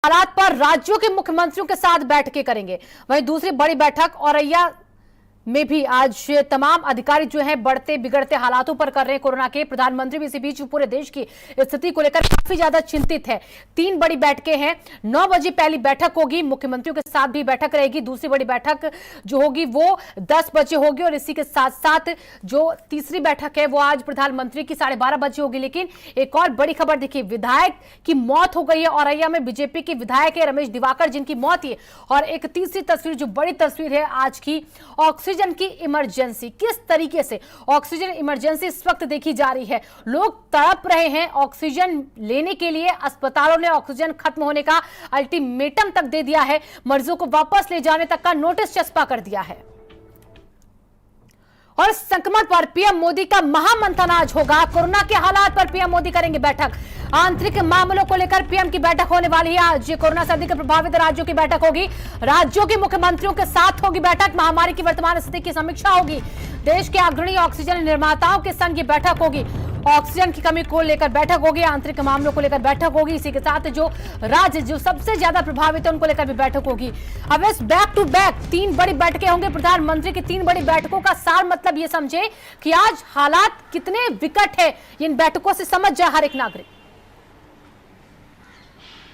हालात पर राज्यों के मुख्यमंत्रियों के साथ बैठकें करेंगे। वहीं दूसरी बड़ी बैठक औरैया में भी आज तमाम अधिकारी जो हैं बढ़ते बिगड़ते हालातों पर कर रहे हैं कोरोना के। प्रधानमंत्री भी इसी बीच पूरे देश की स्थिति को लेकर काफी ज्यादा चिंतित है। 3 बड़ी बैठकें हैं। 9 बजे पहली बैठक होगी, मुख्यमंत्रियों के साथ भी बैठक रहेगी। दूसरी बड़ी बैठक जो होगी वो 10 बजे होगी और इसी के साथ साथ जो तीसरी बैठक है वो आज प्रधानमंत्री की 12:30 बजे होगी। लेकिन एक और बड़ी खबर देखिए, विधायक की मौत हो गई है औरैया में। बीजेपी के विधायक है रमेश दिवाकर जिनकी मौत है। और एक तीसरी तस्वीर जो बड़ी तस्वीर है आज की, ऑक्सीजन की इमरजेंसी। किस तरीके से ऑक्सीजन इमरजेंसी इस वक्त देखी जा रही है, लोग तड़प रहे हैं ऑक्सीजन लेने के लिए। अस्पतालों ने ऑक्सीजन खत्म होने का अल्टीमेटम तक दे दिया है, मरीजों को वापस ले जाने तक का नोटिस चस्पा कर दिया है। और संक्रमण पर पीएम मोदी का महामंथन आज होगा। कोरोना के हालात पर पीएम मोदी करेंगे बैठक। आंतरिक मामलों को लेकर पीएम की बैठक होने वाली है आज। कोरोना से अधिक प्रभावित राज्यों की बैठक होगी। राज्यों के मुख्यमंत्रियों के साथ होगी बैठक। महामारी की वर्तमान स्थिति की समीक्षा होगी। देश के अग्रणी ऑक्सीजन निर्माताओं के संग ये बैठक होगी। ऑक्सीजन की कमी को लेकर बैठक होगी, आंतरिक मामलों को लेकर बैठक होगी। इसी के साथ जो राज्य जो सबसे ज्यादा प्रभावित है उनको लेकर भी बैठक होगी। अब इस बैक टू बैक 3 बड़ी बैठकें होंगी। प्रधानमंत्री की 3 बड़ी बैठकों का सार मतलब ये समझे कि आज हालात कितने विकट है, इन बैठकों से समझ जाए हर एक नागरिक।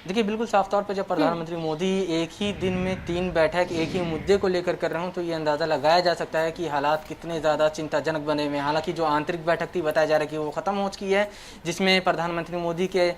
देखिए, बिल्कुल साफ तौर पर जब प्रधानमंत्री मोदी एक ही दिन में 3 बैठक एक ही मुद्दे को लेकर कर रहे हो तो ये अंदाज़ा लगाया जा सकता है कि हालात कितने ज़्यादा चिंताजनक बने हुए हैं। हालांकि जो आंतरिक बैठक थी बताया जा रहा है कि वो ख़त्म हो चुकी है, जिसमें प्रधानमंत्री मोदी के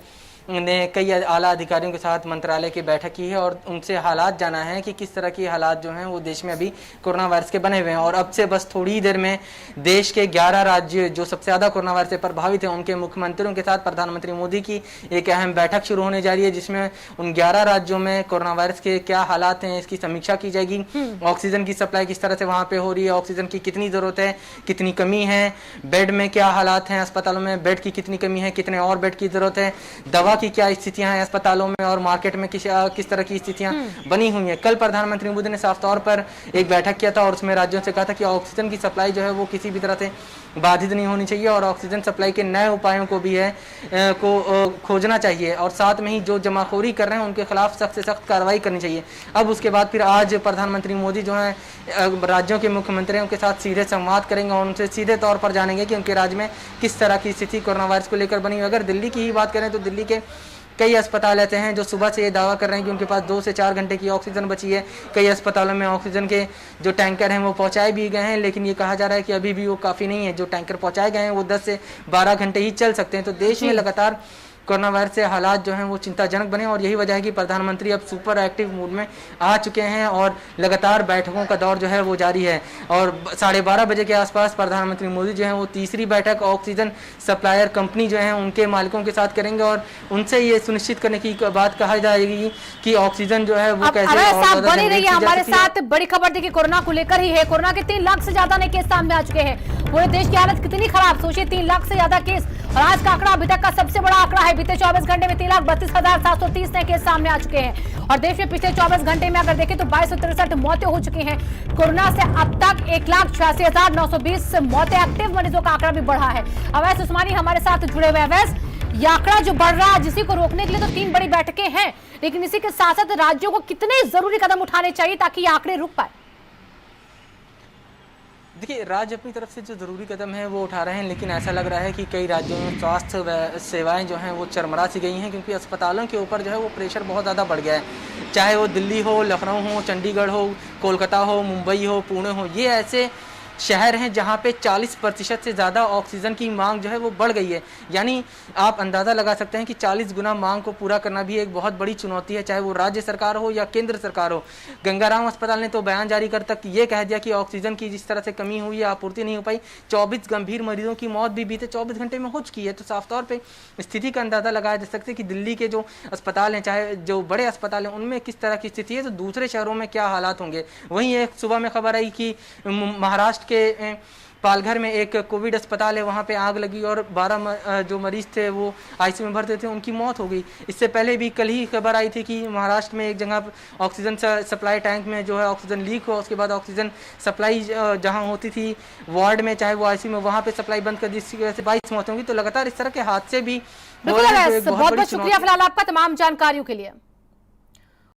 ने कई आला अधिकारियों के साथ मंत्रालय की बैठक की है और उनसे हालात जाना है कि किस तरह की हालात जो हैं वो देश में अभी कोरोना वायरस के बने हुए हैं। और अब से बस थोड़ी ही देर में देश के 11 राज्य जो सबसे ज़्यादा कोरोना वायरस से प्रभावित हैं उनके मुख्यमंत्रियों के साथ प्रधानमंत्री मोदी की एक अहम बैठक शुरू होने जा रही है, जिसमें उन 11 राज्यों में कोरोना वायरस के क्या हालात हैं इसकी समीक्षा की जाएगी। ऑक्सीजन की सप्लाई किस तरह से वहाँ पे हो रही है, ऑक्सीजन की कितनी ज़रूरत है, कितनी कमी है, बेड में क्या हालात हैं, अस्पतालों में बेड की कितनी कमी है, कितने और बेड की ज़रूरत है, दवा की क्या स्थितियां हैं अस्पतालों में और मार्केट में किस तरह की स्थितियां बनी हुई हैं। कल प्रधानमंत्री मोदी ने साफ तौर पर एक बैठक किया था और उसमें राज्यों से कहा था कि ऑक्सीजन की सप्लाई जो है वो किसी भी तरह से बाधित नहीं होनी चाहिए और ऑक्सीजन सप्लाई के नए उपायों को भी है खोजना चाहिए और साथ में ही जो जमाखोरी कर रहे हैं उनके खिलाफ सख्त से सख्त कार्रवाई करनी चाहिए। अब उसके बाद फिर आज प्रधानमंत्री मोदी जो है राज्यों के मुख्यमंत्रियों के साथ सीधे संवाद करेंगे और उनसे सीधे तौर पर जानेंगे कि उनके राज्य में किस तरह की स्थिति कोरोना वायरस को लेकर बनी। अगर दिल्ली की ही बात करें तो दिल्ली के कई अस्पताल ऐसे हैं जो सुबह से ये दावा कर रहे हैं कि उनके पास 2 से 4 घंटे की ऑक्सीजन बची है। कई अस्पतालों में ऑक्सीजन के जो टैंकर हैं वो पहुंचाए भी गए हैं, लेकिन ये कहा जा रहा है कि अभी भी वो काफ़ी नहीं है। जो टैंकर पहुंचाए गए हैं वो 10 से 12 घंटे ही चल सकते हैं। तो देश में लगातार कोरोना वायरस से हालात जो हैं वो चिंताजनक बने और यही वजह है कि प्रधानमंत्री अब सुपर एक्टिव मूड में आ चुके हैं और लगातार बैठकों का दौर जो है वो जारी है। और 12:30 बजे के आसपास प्रधानमंत्री मोदी जो है वो तीसरी बैठक ऑक्सीजन सप्लायर कंपनी जो है उनके मालिकों के साथ करेंगे और उनसे ये सुनिश्चित करने की बात कहा जाएगी कि ऑक्सीजन जो है वो कैसे बनी रही है। हमारे साथ बड़ी खबर देखिए कोरोना को लेकर ही है। कोरोना के 3 लाख से ज्यादा नए केस सामने आ चुके हैं। पूरे देश की हालत कितनी खराब, सोचिए 3 लाख से ज्यादा केस और आज का आंकड़ा अभी तक का सबसे बड़ा आंकड़ा है। बीते 24 घंटे में 3,32,730 नए केस सामने आ चुके हैं और देश में पिछले 24 घंटे में अगर देखें तो 2263 मौतें हो चुकी हैं। कोरोना से अब तक 1,86,920 मौतें। एक्टिव मरीजों का आंकड़ा भी बढ़ा है। अवैस उस्मानी हमारे साथ जुड़े हुए। अवैस, ये आंकड़ा जो बढ़ रहा है जिसी को रोकने के लिए तो 3 बड़ी बैठकें हैं, लेकिन इसी के साथ साथ राज्यों को कितने जरूरी कदम उठाने चाहिए ताकि ये आंकड़े रुक पाए? देखिए, राज्य अपनी तरफ से जो ज़रूरी कदम है वो उठा रहे हैं, लेकिन ऐसा लग रहा है कि कई राज्यों में स्वास्थ्य सेवाएं जो हैं वो चरमरा सी गई हैं क्योंकि अस्पतालों के ऊपर जो है वो प्रेशर बहुत ज़्यादा बढ़ गया है। चाहे वो दिल्ली हो, लखनऊ हो, चंडीगढ़ हो, कोलकाता हो, मुंबई हो, पुणे हो, ये ऐसे शहर हैं जहाँ पे 40% से ज़्यादा ऑक्सीजन की मांग जो है वो बढ़ गई है। यानी आप अंदाज़ा लगा सकते हैं कि 40 गुना मांग को पूरा करना भी एक बहुत बड़ी चुनौती है, चाहे वो राज्य सरकार हो या केंद्र सरकार हो। गंगाराम अस्पताल ने तो बयान जारी कर तक ये कह दिया कि ऑक्सीजन की जिस तरह से कमी हुई है, आपूर्ति नहीं हो पाई, 24 गंभीर मरीजों की मौत भी बीते 24 घंटे में हो चुकी है। तो साफ तौर पर स्थिति का अंदाज़ा लगाया जा सकता है कि दिल्ली के जो अस्पताल हैं, चाहे जो बड़े अस्पताल हैं, उनमें किस तरह की स्थिति है तो दूसरे शहरों में क्या हालात होंगे। वहीं एक सुबह में खबर आई कि महाराष्ट्र के पालघर में एक कोविड अस्पताल है, वहाँ पे आग लगी और 12 जो मरीज थे वो आईसीयू में भर्ती थे, उनकी मौत हो गई। इससे पहले भी कल ही खबर आई थी कि महाराष्ट्र में एक जगह ऑक्सीजन सप्लाई टैंक में जो है ऑक्सीजन लीक हुआ, उसके बाद ऑक्सीजन सप्लाई जहाँ होती थी वार्ड में, चाहे वो आईसीयू में, वहाँ पे सप्लाई बंद कर दी, जिसकी वजह से 22 मौतें होंगी। तो लगातार इस तरह के हादसे भी बहुत बहुत शुक्रिया फिलहाल आपका तमाम जानकारियों के लिए।